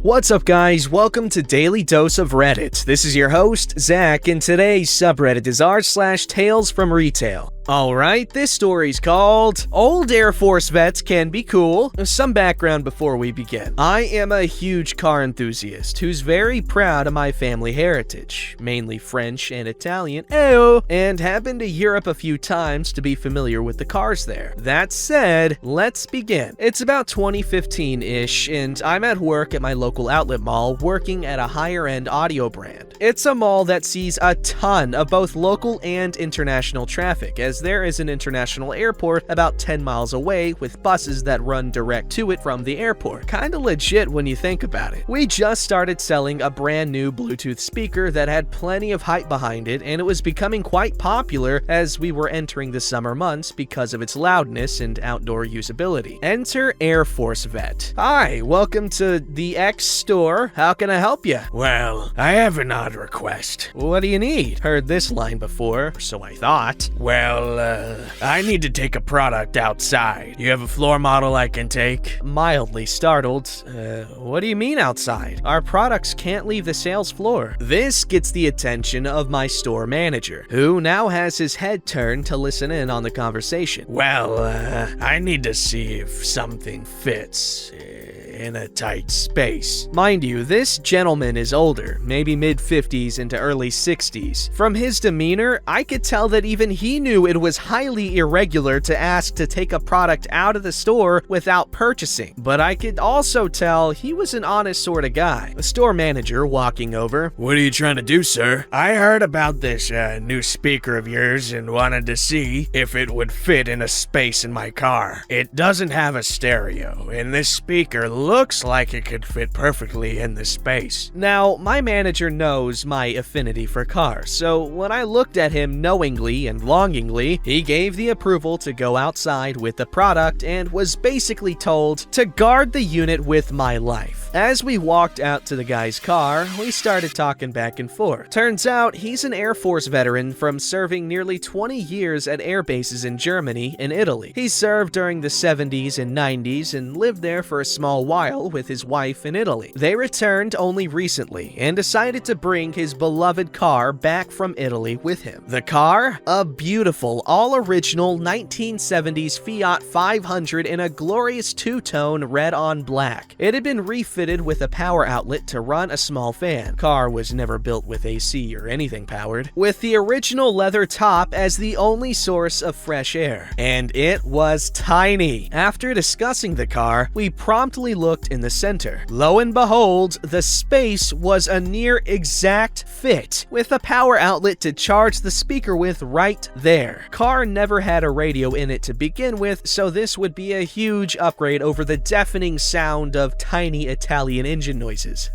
What's up, guys? Welcome to Daily Dose of Reddit. This is your host, Zach, and today's subreddit is r/TalesFromRetail. Alright, this story's called Old Air Force Vets Can Be Cool. Some background before we begin. I am a huge car enthusiast who's very proud of my family heritage, mainly French and Italian, and have been to Europe a few times to be familiar with the cars there. That said, let's begin. It's about 2015-ish, and I'm at work at my local outlet mall working at a higher-end audio brand. It's a mall that sees a ton of both local and international traffic, as there is an international airport about 10 miles away with buses that run direct to it from the airport. Kinda legit when you think about it. We just started selling a brand new Bluetooth speaker that had plenty of hype behind it, and it was becoming quite popular as we were entering the summer months because of its loudness and outdoor usability. Enter Air Force Vet. Hi, welcome to the X store. How can I help you? Well, I have an odd request. What do you need? Heard this line before, so I thought. Well, I need to take a product outside. You have a floor model I can take? Mildly startled. What do you mean outside? Our products can't leave the sales floor. This gets the attention of my store manager, who now has his head turned to listen in on the conversation. Well, I need to see if something fits in a tight space. Mind you, this gentleman is older, maybe mid-50s into early 60s. From his demeanor, I could tell that even he knew it was highly irregular to ask to take a product out of the store without purchasing. But I could also tell he was an honest sort of guy. The store manager walking over. What are you trying to do, sir? I heard about this new speaker of yours and wanted to see if it would fit in a space in my car. It doesn't have a stereo, and this speaker looks like it could fit perfectly in this space. Now, my manager knows my affinity for cars, so when I looked at him knowingly and longingly, he gave the approval to go outside with the product and was basically told to guard the unit with my life. As we walked out to the guy's car, we started talking back and forth. Turns out he's an Air Force veteran from serving nearly 20 years at air bases in Germany and Italy. He served during the 70s and 90s and lived there for a small while with his wife in Italy. They returned only recently and decided to bring his beloved car back from Italy with him. The car? A beautiful, all-original 1970s Fiat 500 in a glorious two-tone red on black. It had been refitted with a power outlet to run a small fan. Car was never built with AC or anything powered, with the original leather top as the only source of fresh air. And it was tiny. After discussing the car, we promptly looked in the center. Lo and behold, the space was a near exact fit, with a power outlet to charge the speaker with right there. Car never had a radio in it to begin with, so this would be a huge upgrade over the deafening sound of tiny Italian engine noises.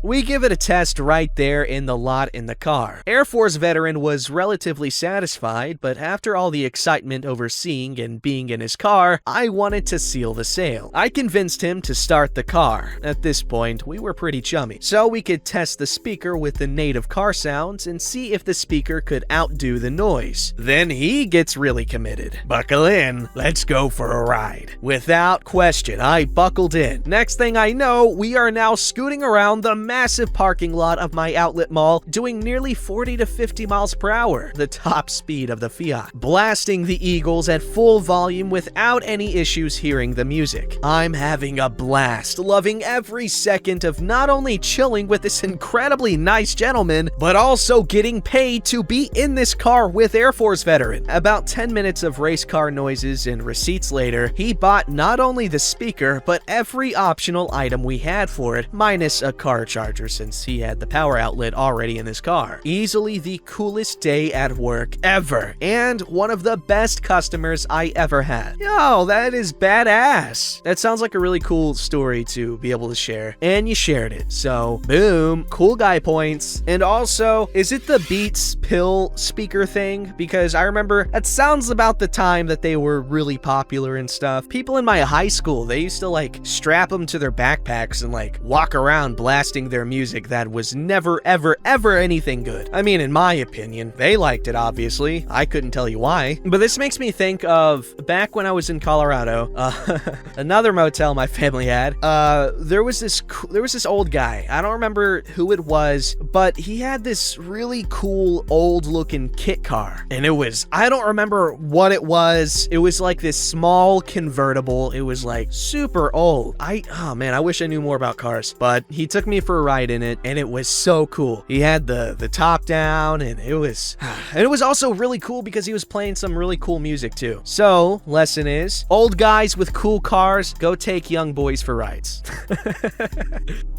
We give it a test right there in the lot in the car. Air Force veteran was relatively satisfied, but after all the excitement over seeing and being in his car, I wanted to seal the sale. I convinced him to start the car. At this point, we were pretty chummy, so we could test the speaker with the native car sounds and see if the speaker could outdo the noise. Then he gets really committed. Buckle in, let's go for a ride. Without question, I buckled in. Next thing I know, we are now scooting around the massive parking lot of my outlet mall, doing nearly 40 to 50 miles per hour, the top speed of the Fiat, blasting the Eagles at full volume without any issues hearing the music. I'm having a blast, loving every second of not only chilling with this incredibly nice gentleman, but also getting paid to be in this car with Air Force veteran. About 10 minutes of race car noises and receipts later, he bought not only the speaker, but every optional item we had for it, minus a car charger since he had the power outlet already in his car. Easily the coolest day at work ever, and one of the best customers I ever had. Yo, that is badass. That sounds like a really cool story to be able to share, and you shared it, so boom, cool guy points. And also, is it the Beats pill speaker thing? Because I remember that sounds about the time that they were really popular and stuff. People in my high school, they used to like strap them to their backpack backpacks and like walk around blasting their music that was never ever ever anything good. I mean, in my opinion, they liked it obviously. I couldn't tell you why. But this makes me think of back when I was in Colorado, another motel my family had. There was this old guy. I don't remember who it was, but he had this really cool old looking kit car. And I don't remember what it was. It was like this small convertible. It was like super old. Oh man, I wish I knew more about cars, but he took me for a ride in it and it was so cool. He had the top down and it was also really cool because he was playing some really cool music too. So, lesson is, old guys with cool cars, go take young boys for rides.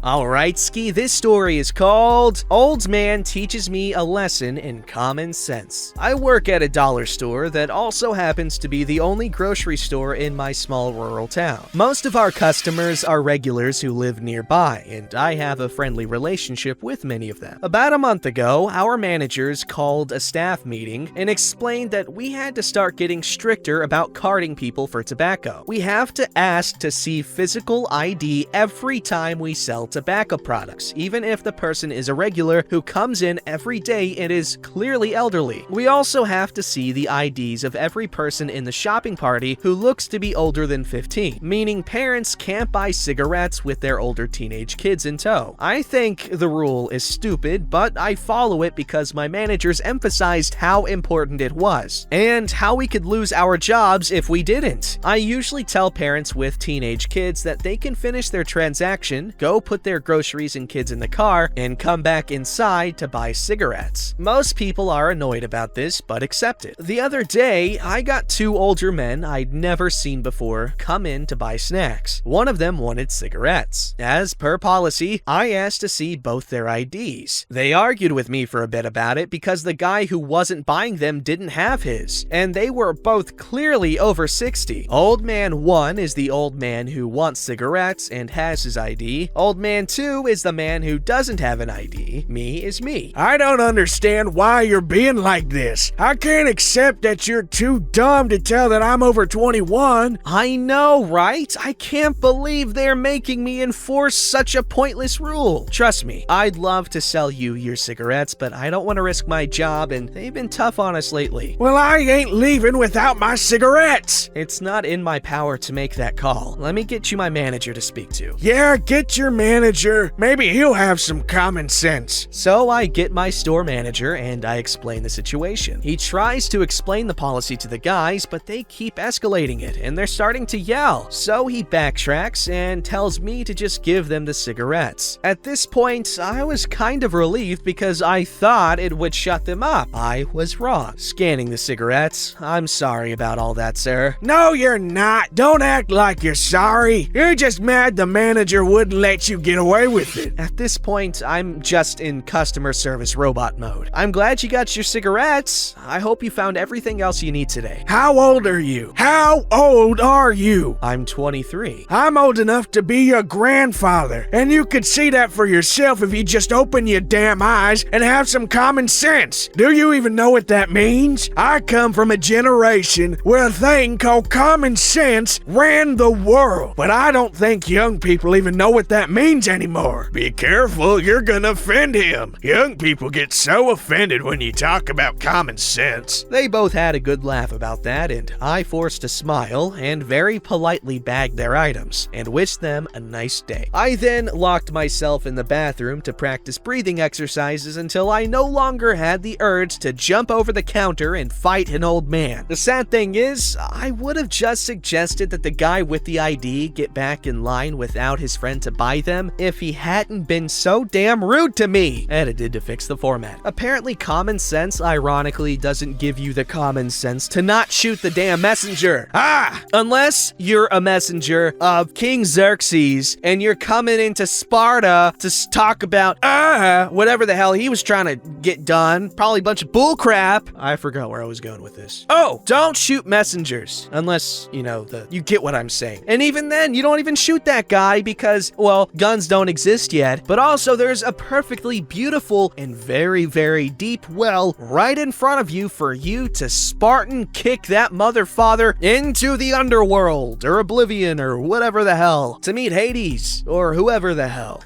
Alright, Ski, this story is called Old Man Teaches Me a Lesson in Common Sense. I work at a dollar store that also happens to be the only grocery store in my small rural town. Most of our customers are regulars who live nearby, and I have a friendly relationship with many of them. About a month ago, our managers called a staff meeting and explained that we had to start getting stricter about carding people for tobacco. We have to ask to see physical ID every time we sell tobacco products, even if the person is a regular who comes in every day and is clearly elderly. We also have to see the IDs of every person in the shopping party who looks to be older than 15, meaning parents can't buy cigarettes with their older teenage kids in tow. I think the rule is stupid, but I follow it because my managers emphasized how important it was, and how we could lose our jobs if we didn't. I usually tell parents with teenage kids that they can finish their transaction, go put their groceries and kids in the car, and come back inside to buy cigarettes. Most people are annoyed about this, but accept it. The other day, I got two older men I'd never seen before come in to buy snacks. One of them wanted cigarettes. As per policy, I asked to see both their IDs. They argued with me for a bit about it because the guy who wasn't buying them didn't have his, and they were both clearly over 60. Old man 1 is the old man who wants cigarettes and has his ID. Old man 2 is the man who doesn't have an ID. Me is me. I don't understand why you're being like this. I can't accept that you're too dumb to tell that I'm over 21. I know, right? I can't believe they're making me enforce such a pointless rule. Trust me, I'd love to sell you your cigarettes, but I don't want to risk my job, and they've been tough on us lately. Well, I ain't leaving without my cigarettes. It's not in my power to make that call. Let me get you my manager to speak to. Yeah, get your manager. Maybe he'll have some common sense. So I get my store manager and I explain the situation. He tries to explain the policy to the guys, but they keep escalating it and they're starting to yell. So he backtracks and tells me to just give them the cigarettes. At this point, I was kind of relieved because I thought it would shut them up. I was wrong. Scanning the cigarettes. I'm sorry about all that, sir. No, you're not. Don't act like you're sorry. You're just mad the manager wouldn't let you get away with it. At this point, I'm just in customer service robot mode. I'm glad you got your cigarettes. I hope you found everything else you need today. How old are you? How old are you? I'm 23. I'm old enough to be your grandfather, and you could see that for yourself if you just open your damn eyes and have some common sense. Do you even know what that means? I come from a generation where a thing called common sense ran the world, but I don't think young people even know what that means anymore. Be careful, you're gonna offend him. Young people get so offended when you talk about common sense. They both had a good laugh about that, and I forced a smile and very politely bagged their items and wished them a nice day. I then locked myself in the bathroom to practice breathing exercises until I no longer had the urge to jump over the counter and fight an old man. The sad thing is, I would have just suggested that the guy with the ID get back in line without his friend to buy them if he hadn't been so damn rude to me. Edited to fix the format. Apparently common sense ironically doesn't give you the common sense to not shoot the damn messenger. Unless you're a messenger of King Xerxes and you're coming into Sparta to talk about whatever the hell he was trying to get done. Probably a bunch of bullcrap. I forgot where I was going with this. Oh, don't shoot messengers unless, you get what I'm saying. And even then, you don't even shoot that guy because, well, guns don't exist yet. But also, there's a perfectly beautiful and very, very deep well right in front of you for you to Spartan kick that motherfather into the underworld or oblivion or whatever the hell to meet Hades, or whoever the hell.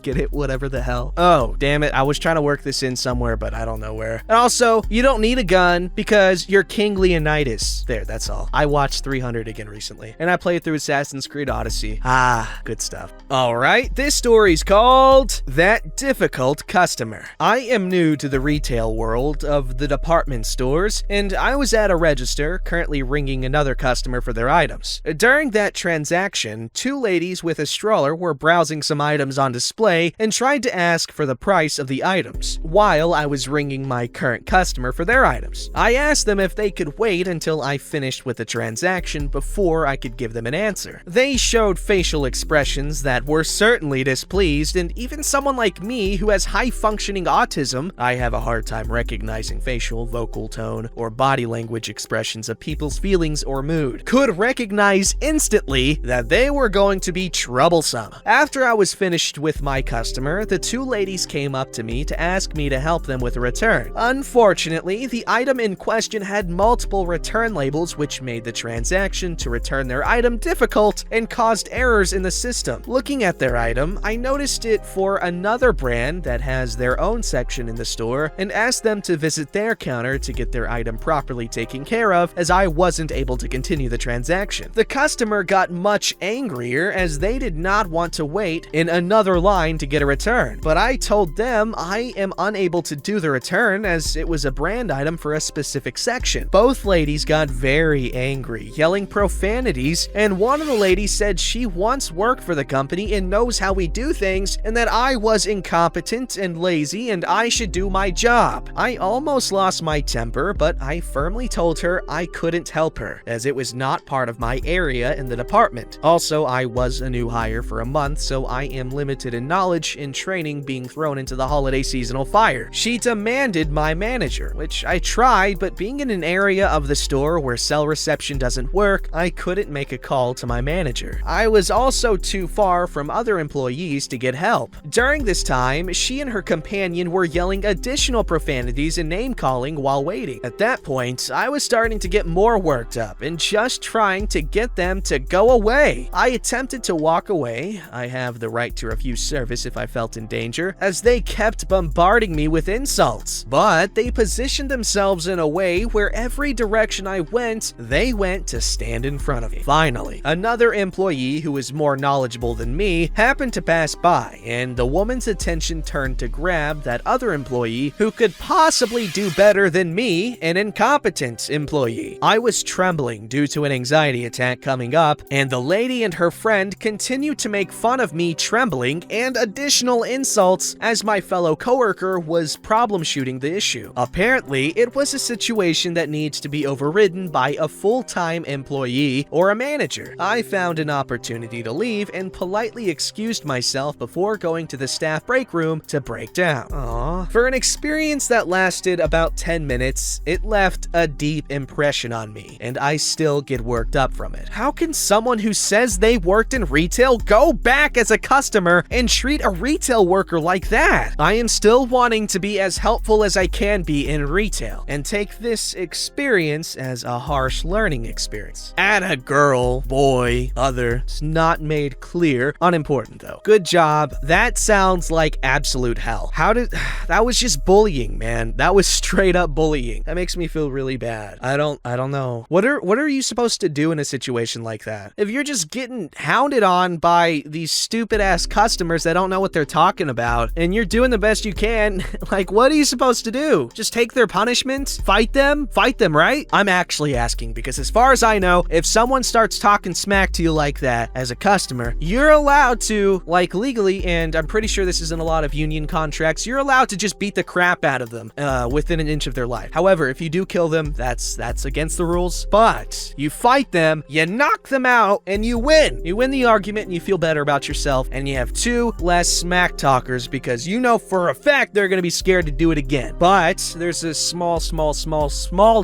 Get it? Whatever the hell. Oh, damn it. I was trying to work this in somewhere, but I don't know where. And also, you don't need a gun because you're King Leonidas. There, that's all. I watched 300 again recently, and I played through Assassin's Creed Odyssey. Ah, good stuff. All right, this story's called That Difficult Customer. I am new to the retail world of the department stores, and I was at a register currently ringing another customer for their items. During that transaction, two ladies with a stroller were browsing some items on display and tried to ask for the price of the items, while I was ringing my current customer for their items. I asked them if they could wait until I finished with the transaction before I could give them an answer. They showed facial expressions that were certainly displeased, and even someone like me who has high-functioning autism, I have a hard time recognizing facial, vocal tone, or body language expressions of people's feelings or mood, could recognize instantly that they were going to be troublesome. After I was finished with my customer, the two ladies came up to me to ask me to help them with a return. Unfortunately, the item in question had multiple return labels, which made the transaction to return their item difficult and caused errors in the system. Looking at their item, I noticed it for another brand that has their own section in the store and asked them to visit their counter to get their item properly taken care of, as I wasn't able to continue the transaction. The customer got much angrier as they did not want to wait in another line to get a return, but I told them I am unable to do the return as it was a brand item for a specific section. Both ladies got very angry, yelling profanities, and one of the ladies said she once worked for the company and knows how we do things, and that I was incompetent and lazy and I should do my job. I almost lost my temper, but I firmly told her I couldn't help her, as it was not part of my area in the department. Also, I was a new hire for a month, so I am limited in knowledge and training being thrown into the holiday seasonal fire. She demanded my manager, which I tried, but being in an area of the store where cell reception doesn't work, I couldn't make a call to my manager. I was also too far from other employees to get help. During this time, she and her companion were yelling additional profanities and name-calling while waiting. At that point, I was starting to get more worked up and just trying to get them to go away. I attempted to walk away. I have the right to refuse service if I felt in danger, as they kept bombarding me with insults. But they positioned themselves in a way where every direction I went, they went to stand in front of me. Finally, another employee who was more knowledgeable than me happened to pass by, and the woman's attention turned to grab that other employee who could possibly do better than me, an incompetent employee. I was trembling due to an anxiety attack coming up, and the lady and her friend continued to make fun of me trembling and additional insults as my fellow coworker was problem shooting the issue. Apparently, it was a situation that needs to be overridden by a full-time employee or a manager. I found an opportunity to leave and politely excused myself before going to the staff break room to break down. Aww. For an experience that lasted about 10 minutes, it left a deep impression on me, and I still get worked up from it. How can someone who says they worked in retail go back as a customer and treat a retail worker like that? I am still wanting to be as helpful as I can be in retail and take this experience as a harsh learning experience. Atta girl, boy, other. It's not made clear. Unimportant though. Good job. That sounds like absolute hell. That was just bullying, man. That was straight up bullying. That makes me feel really bad. I don't know. What are you supposed to do in a situation like that? If you're just getting hounded on by these stupid ass customers that don't know what they're talking about, and you're doing the best you can, like, what are you supposed to do? Just take their punishment? Fight them? Fight them, right? I'm actually asking because as far as I know, if someone starts talking smack to you like that as a customer, you're allowed to, like, legally, and I'm pretty sure this is in a lot of union contracts, you're allowed to just beat the crap out of them within an inch of their life. However, if you do kill them, that's against the rules. But you fight them, you knock them out, and you win. You win the argument and you feel better about yourself, and you have two less smack talkers because you know for a fact they're gonna be scared to do it again. But there's a small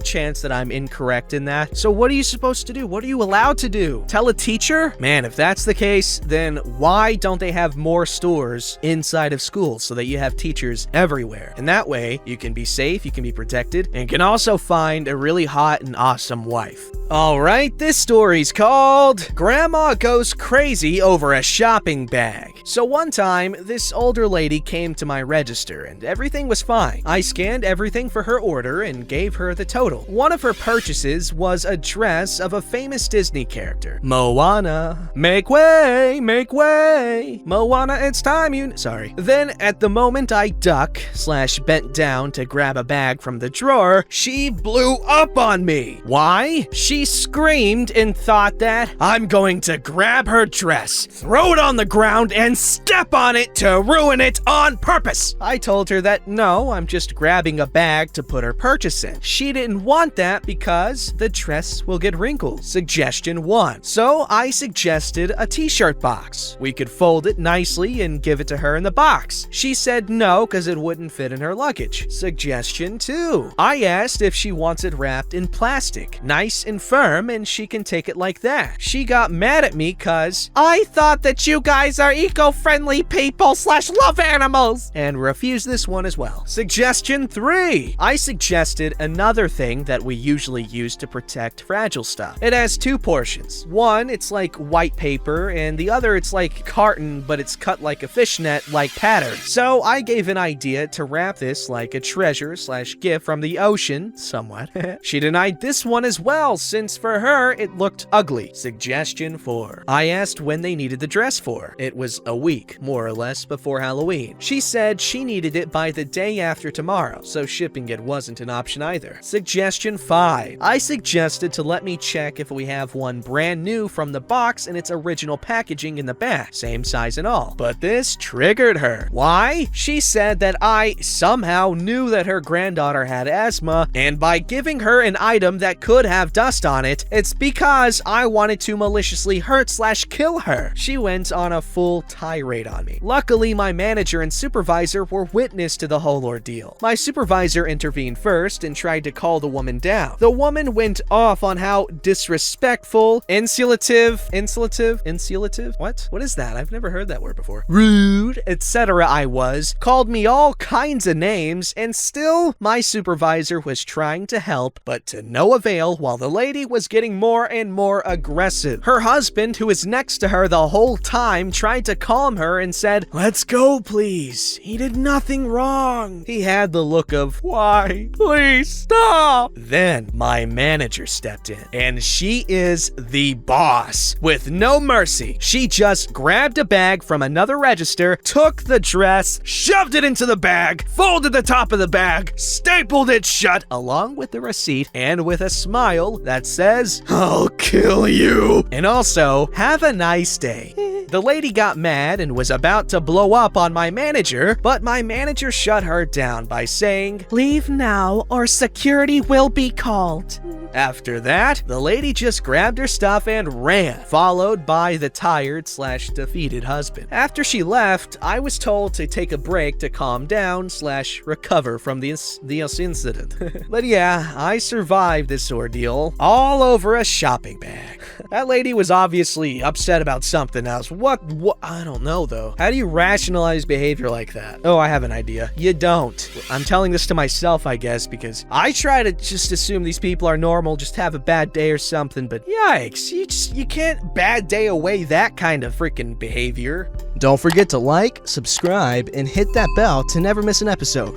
chance that I'm incorrect in that. So what are you supposed to do? What are you allowed to do? Tell a teacher? Man, if that's the case, then why don't they have more stores inside of schools so that you have teachers everywhere? And that way, you can be safe, you can be protected, and can also find a really hot and awesome wife. Alright, this story's called Grandma Goes Crazy Over a Shopping Bag. So one time, this older lady came to my register and everything was fine. I scanned everything for her order and gave her the total. One of her purchases was a dress of a famous Disney character, Moana. Make way, make way. Moana, it's time you... Sorry. Then at the moment I duck/bent down to grab a bag from the drawer, she blew up on me. Why? She screamed and thought that I'm going to grab her dress, throw it on the ground, and step on it to ruin it on purpose. I told her that no, I'm just grabbing a bag to put her purchase in. She didn't want that because the dress will get wrinkled. Suggestion 1. So I suggested a t-shirt box. We could fold it nicely and give it to her in the box. She said no because it wouldn't fit in her luggage. Suggestion 2. I asked if she wants it wrapped in plastic, nice and firm, and she can take it like that. She got mad at me because I thought that you guys are eco-friendly people/love animals, and refused this one as well. Suggestion 3. I suggested another thing that we usually use to protect fragile stuff. It has 2 portions. One, it's like white paper, and the other, it's like carton, but it's cut like a fishnet-like pattern. So I gave an idea to wrap this like a treasure/gift from the ocean, somewhat. She denied this one as well, since for her, it looked ugly. Suggestion 4. I asked when they needed the dress for. It was a week, more or less, before Halloween. She said she needed it by the day after tomorrow, so shipping it wasn't an option either. Suggestion 5. I suggested to let me check if we have one brand new from the box and its original packaging in the back, same size and all. But this triggered her. Why? She said that I somehow knew that her granddaughter had asthma, and by giving her an item that could have dust on it, it's because I wanted to maliciously hurt/kill her. She went on a full tirade on me. Luckily, my manager and supervisor were witness to the whole ordeal. My supervisor intervened first and tried to calm the woman down. The woman went off on how disrespectful, insulative, what is that? I've never heard that word before. Rude, etc. I was, called me all kinds of names, and still, my supervisor was trying to help, but to no avail while the lady was getting more and more aggressive. Her husband, who was next to her the whole time, tried to calm her and said, "Let's go, please. He did nothing wrong." He had the look of, "Why? Please stop." Then my manager stepped in, and she is the boss. With no mercy, she just grabbed a bag from another register, took the dress, shoved it into the bag, folded the top of the bag, stapled it shut, along with the receipt, and with a smile that says, "I'll kill you. And also, have a nice day." The lady got mad and was about to blow up on my manager, but my manager shut her down by saying, "Leave now or security will be called." After that, the lady just grabbed her stuff and ran, followed by the tired/defeated husband. After she left, I was told to take a break to calm down/recover from the incident. But yeah, I survived this ordeal all over a shopping bag. That lady was obviously upset about something else. What? I don't know though. How do you rationalize behavior like that? Oh, I have an idea. You don't. I'm telling this to myself, I guess, because I try to just assume these people are normal, just have a bad day or something, but yikes, you can't bad day away that kind of freaking behavior. Don't forget to like, subscribe, and hit that bell to never miss an episode.